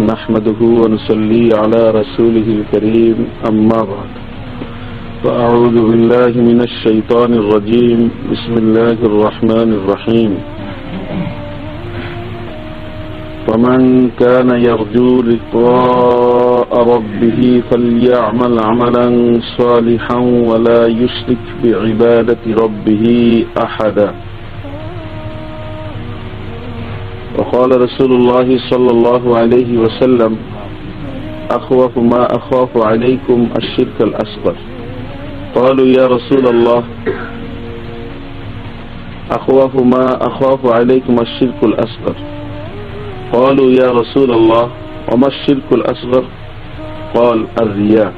نحمده ونصلي على رسوله الكريم أما بعد فأعوذ بالله من الشيطان الرجيم بسم الله الرحمن الرحيم فمن كان يرجو لقاء ربه فليعمل عملا صالحا ولا يشرك بعبادة ربه أحدا وقال رسول الله صلى الله عليه وسلم أخوف ما أخاف عليكم الشرك الأصغر قالوا يا رسول الله أخوف ما أخاف عليكم الشرك الأصغر قالوا يا رسول الله وما الشرك الأصغر قال الرياء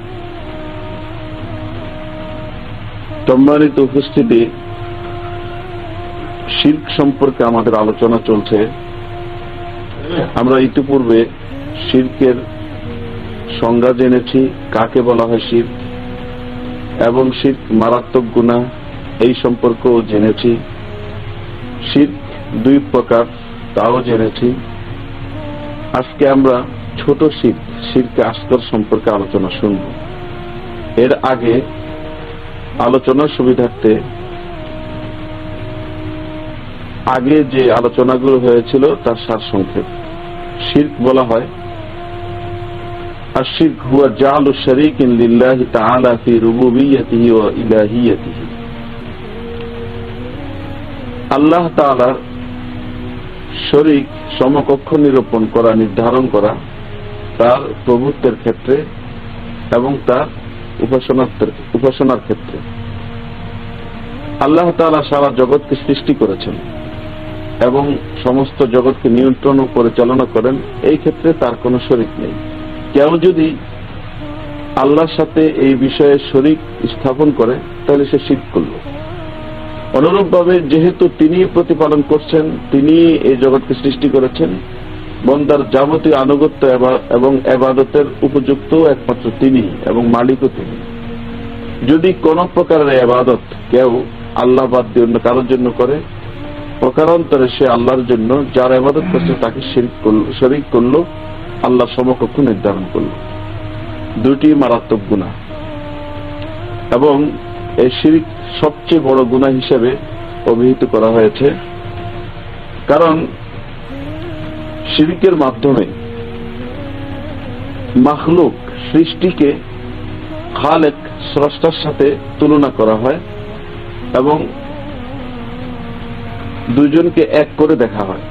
সম্মানিত উপস্থিতি, শিরক সম্পর্কে আমাদের আলোচনা চলছে। আমরা ইতিপূর্বে শিরকের সংজ্ঞা জেনেছি, কাকে বলা হয় শিরক, এবং শিরক মারাত্মক গুনাহ এই সম্পর্কেও জেনেছি। শিরক দুই প্রকার তাও জেনেছি। আজকে আমরা ছোট শিরক, শিরকে আসগর সম্পর্কে আলোচনা শুনব। এর আগে আলোচনার সুবিধার্থে আগে যে আলোচনাগুলো হয়েছিল তার সারসংক্ষেপ। শিরক বলা হয় আশ-শিরক হুয়া জা'লু শারীকিন লিল্লাহি তাআলা ফি রুবুবিয়্যতিহি ওয়া ইলাহিয়্যতিহি। আল্লাহ তাআলার শরীক সমকক্ষ নিরূপণ করা, নির্ধারণ করা তার প্রভুত্বের ক্ষেত্রে এবং তার উপাসনার ক্ষেত্রে। আল্লাহ তাআলা সারা জগৎকে সৃষ্টি করেছেন এবং সমস্ত জগৎকে নিয়ন্ত্রণ ও পরিচালনা করেন। এই ক্ষেত্রে তার কোনো শরীক নেই। কেউ যদি আল্লাহর সাথে এই বিষয়ে শরীক স্থাপন করে তাহলে সে শিরক করল। অনুরূপভাবে যেহেতু তিনি প্রতিপালন করছেন, তিনি এই জগৎকে সৃষ্টি করেছেন, বন্দার যাবতীয় আনুগত্য এবং ইবাদতের উপযুক্ত একমাত্র তিনি এবং মালিকও তিনি। যদি কোন প্রকারের ইবাদত কেউ আল্লাহ বাদ দিয়ে অন্য কারোর জন্য করে, প্রকারান্তরে সে আল্লাহর জন্য যার ইবাদত করছে তাকে শরীক করলো, আল্লাহ সমকক্ষ নির্ধারণ করলো। দুটি মারাত্মক গুনাহ এবং এই শিরক সবচেয়ে বড় গুনাহ হিসেবে অভিহিত করা হয়েছে। কারণ শিরকের মাধ্যমে মাখলুক, সৃষ্টিকে খালেক, স্রষ্টার সাথে তুলনা করা হয় এবং দুজনকে এক করে দেখা হয়।